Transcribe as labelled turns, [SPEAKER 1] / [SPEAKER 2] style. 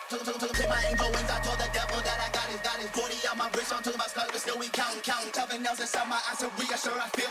[SPEAKER 1] Took my angel wings, I told the devil that I got it. 40 on my wrist, on to my skull, but still we count. Nothing else inside my eyes to reassure I feel